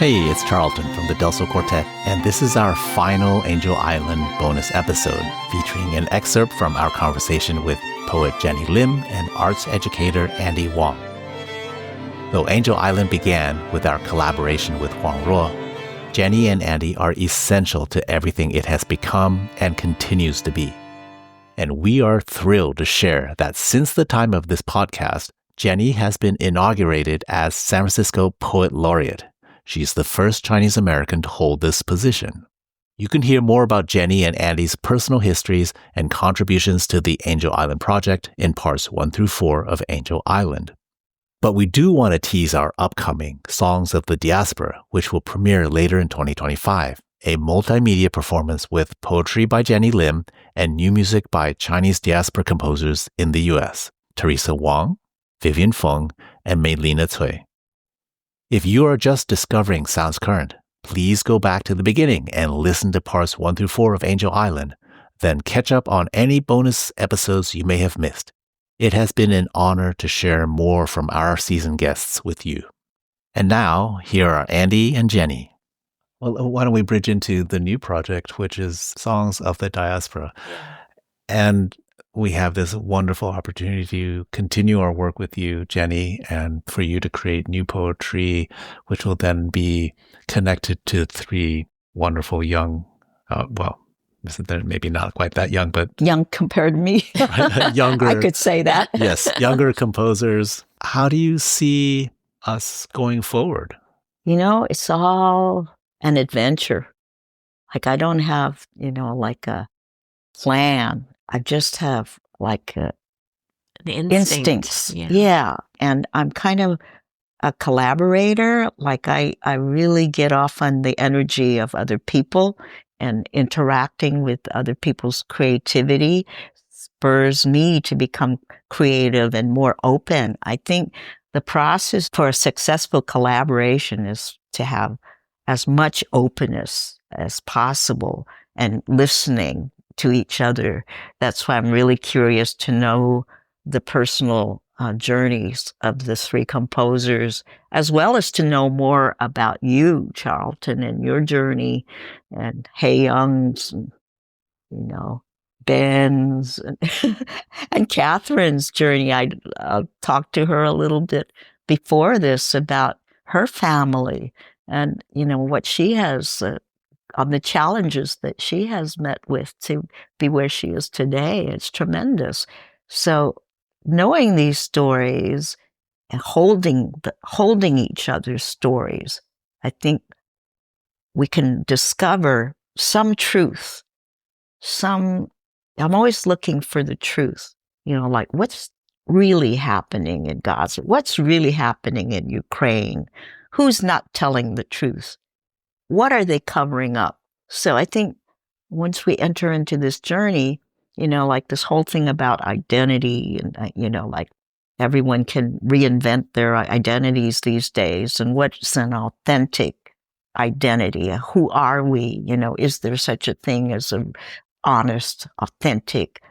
Hey, it's Charlton from the Sol Quartet, and this is our final Angel Island bonus episode featuring an excerpt from our conversation with poet Genny Lim and arts educator Andi Wong. Though Angel Island began with our collaboration with Huang Ruo, Genny and Andi are essential to everything it has become and continues to be. And we are thrilled to share that since the time of this podcast, Genny has been inaugurated as San Francisco Poet Laureate. She's the first Chinese American to hold this position. You can hear more about Genny and Andi's personal histories and contributions to the Angel Island project in parts 1 through 4 of Angel Island. But we do want to tease our upcoming Songs of the Diaspora, which will premiere later in 2025, a multimedia performance with poetry by Genny Lim and new music by Chinese diaspora composers in the U.S., Theresa Wong, Vivian Fung, and Meilina Tsui. If you are just discovering Sounds Current, please go back to the beginning and listen to parts 1 through 4 of Angel Island, then catch up on any bonus episodes you may have missed. It has been an honor to share more from our season guests with you. And now, here are Andi and Genny. Well, why don't we bridge into the new project, which is Songs of the Diaspora. And we have this wonderful opportunity to continue our work with you, Genny, and for you to create new poetry, which will then be connected to 3 wonderful young, they're maybe not quite that young, but young compared to me. Younger. I could say that. Yes, younger composers. How do you see us going forward? It's all an adventure. Like I don't have, like a plan. I just have like the instincts. Yeah. And I'm kind of a collaborator. Like I really get off on the energy of other people, and interacting with other people's creativity spurs me to become creative and more open. I think the process for a successful collaboration is to have as much openness as possible and listening to each other. That's why I'm really curious to know the personal journeys of the 3 composers, as well as to know more about you, Charlton, and your journey, and Hae Young's, and, Ben's, and Catherine's journey. I talked to her a little bit before this about her family and, what she has on the challenges that she has met with to be where she is today. It's tremendous. So knowing these stories and holding each other's stories, I think we can discover some truth. I'm always looking for the truth, like what's really happening in Gaza? What's really happening in Ukraine? Who's not telling the truth? What are they covering up? So I think once we enter into this journey, like this whole thing about identity and, like everyone can reinvent their identities these days. And what's an authentic identity? Who are we? Is there such a thing as an honest, authentic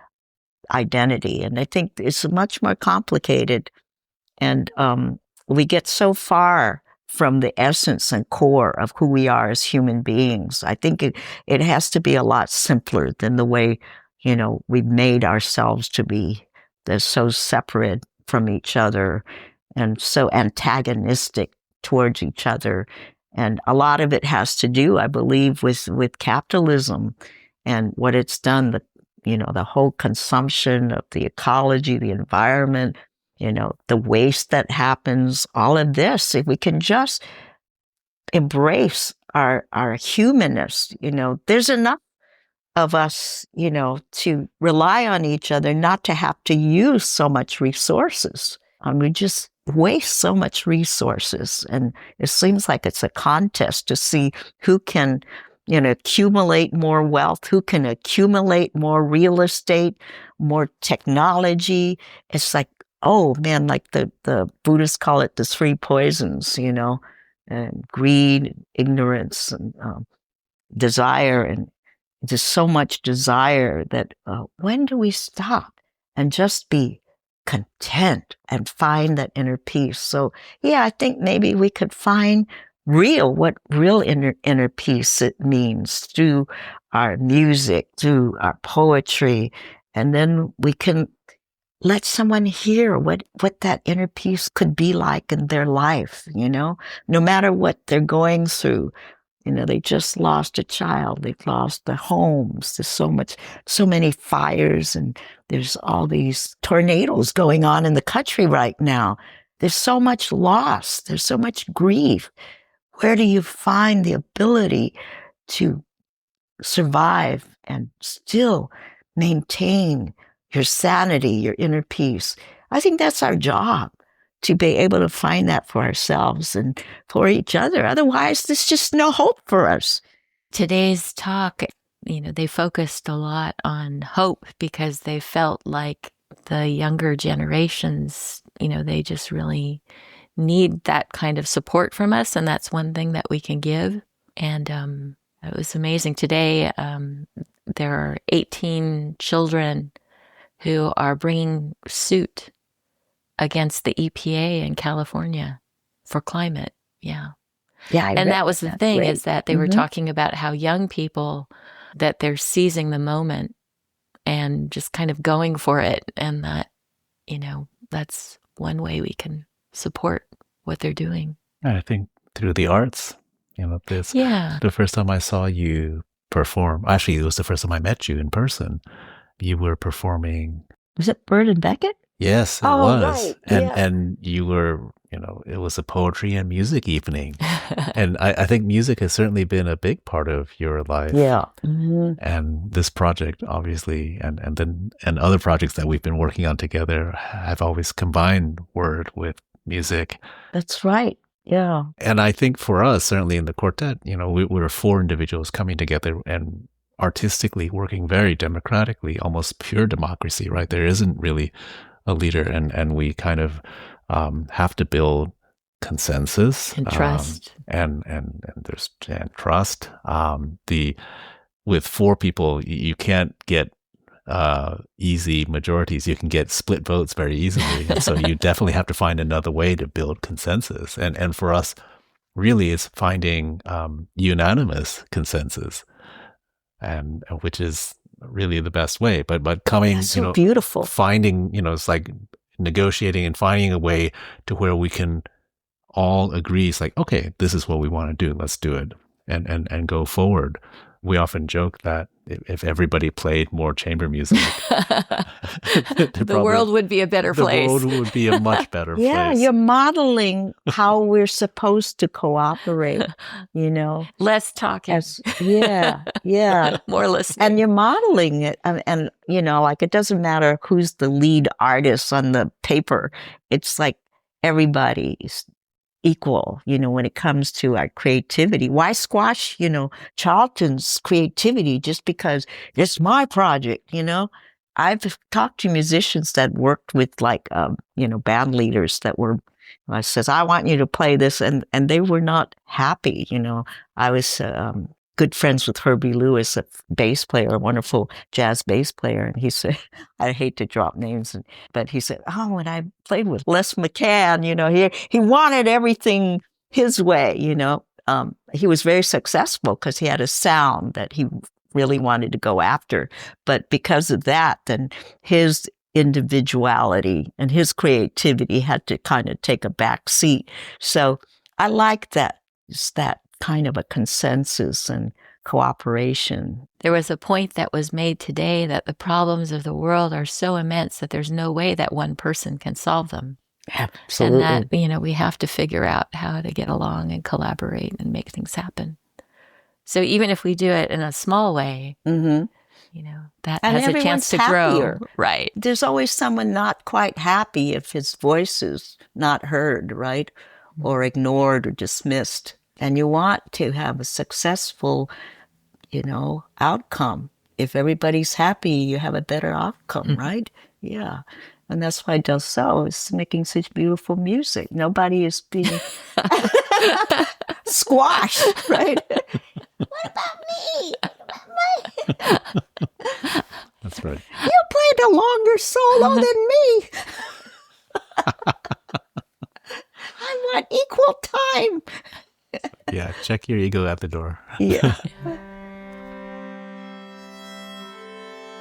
identity? And I think it's much more complicated. And we get so far from the essence and core of who we are as human beings. I think it has to be a lot simpler than the way, we've made ourselves to be. They're so separate from each other and so antagonistic towards each other. And a lot of it has to do, I believe, with capitalism and what it's done, the whole consumption of the ecology, the environment, the waste that happens, all of this. If we can just embrace our humanness, there's enough of us, to rely on each other, not to have to use so much resources. We just waste so much resources. And it seems like it's a contest to see who can, accumulate more wealth, who can accumulate more real estate, more technology. It's like, oh man, like the Buddhists call it the 3 poisons, and greed, ignorance, and desire. And there's so much desire that when do we stop and just be content and find that inner peace? So yeah, I think maybe we could find what real inner peace it means through our music, through our poetry. And then we can let someone hear what that inner peace could be like in their life, no matter what they're going through. They just lost a child. They've lost their homes. There's so many fires, and there's all these tornadoes going on in the country right now. There's so much loss. There's so much grief. Where do you find the ability to survive and still maintain your sanity, your inner peace? I think that's our job, to be able to find that for ourselves and for each other. Otherwise, there's just no hope for us. Today's talk, they focused a lot on hope because they felt like the younger generations, they just really need that kind of support from us. And that's one thing that we can give. And it was amazing. Today, there are 18 children who are bringing suit against the EPA in California for climate. Yeah. Yeah. And that was the thing, great. is that they were talking about how young people, that they're seizing the moment and just kind of going for it. And that, that's one way we can support what they're doing. I think through the arts, the first time I saw you perform, actually, it was the first time I met you in person. You were performing. Was it Bird and Beckett? Yes, it was. Right. And you were, it was a poetry and music evening. And I think music has certainly been a big part of your life. Yeah. And this project, obviously, and other projects that we've been working on together have always combined word with music. That's right. Yeah. And I think for us, certainly in the quartet, we were 4 individuals coming together and artistically working very democratically, almost pure democracy, right? There isn't really a leader, and we kind of have to build consensus and trust, and there's trust. With 4 people, you can't get easy majorities. You can get split votes very easily, and so you definitely have to find another way to build consensus. And for us, really, it's finding unanimous consensus, and which is really the best way, but coming, that's so beautiful. Finding, it's like negotiating and finding a way to where we can all agree. It's like, okay, this is what we want to do. Let's do it and go forward. We often joke that if everybody played more chamber music, the world would be a better place. The world would be a much better place. Yeah, you're modeling how we're supposed to cooperate, Less talking. Yeah. More listening. And you're modeling it. And like, it doesn't matter who's the lead artist on the paper. It's like everybody's equal, when it comes to our creativity. Why squash, Charlton's creativity just because it's my project, I've talked to musicians that worked with band leaders that were, I says, I want you to play this. And they were not happy. I was good friends with Herbie Lewis, a bass player, a wonderful jazz bass player. And he said, I hate to drop names, but he said, when I played with Les McCann, he wanted everything his way, he was very successful because he had a sound that he really wanted to go after. But because of that, then his individuality and his creativity had to kind of take a back seat. So I like that. It's that kind of a consensus and cooperation. There was a point that was made today that the problems of the world are so immense that there's no way that one person can solve them. Absolutely. And that, we have to figure out how to get along and collaborate and make things happen. So even if we do it in a small way, that and has a chance to happier. Grow. Right. There's always someone not quite happy if his voice is not heard, right? Or ignored or dismissed. And you want to have a successful, outcome. If everybody's happy, you have a better outcome, right? Yeah. And that's why Del Sol is making such beautiful music. Nobody is being squashed, right? What about me? That's right. You played a longer solo than me. I want equal time. check your ego at the door. Yeah.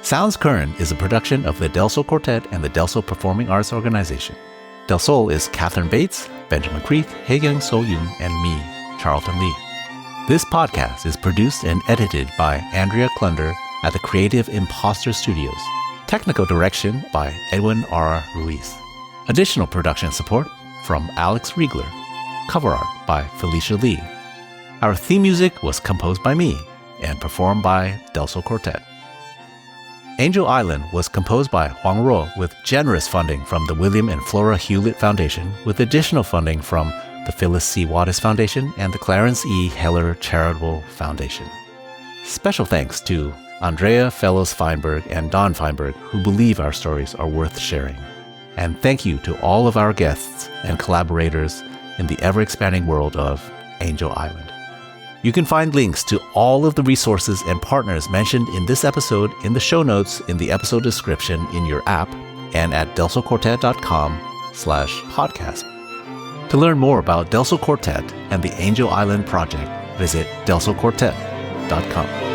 Sounds Current is a production of the Del Sol Quartet and the Del Sol Performing Arts Organization. Del Sol is Catherine Bates, Benjamin Creeth, Haeyoung So-yoon, and me, Charlton Lee. This podcast is produced and edited by Andrea Klunder at the Creative Impostor Studios. Technical direction by Edwin R. Ruiz. Additional production support from Alex Riegler. Cover art by Felicia Lee. Our theme music was composed by me and performed by Del Sol Quartet. Angel Island was composed by Huang Ruo with generous funding from the William and Flora Hewlett Foundation, with additional funding from the Phyllis C. Wattis Foundation and the Clarence E. Heller Charitable Foundation. Special thanks to Andrea Fellows-Feinberg and Don Feinberg, who believe our stories are worth sharing. And thank you to all of our guests and collaborators in the ever-expanding world of Angel Island. You can find links to all of the resources and partners mentioned in this episode in the show notes in the episode description in your app and at delsolquartet.com/podcast. To learn more about Del Sol Quartet and the Angel Island Project, visit delsolquartet.com.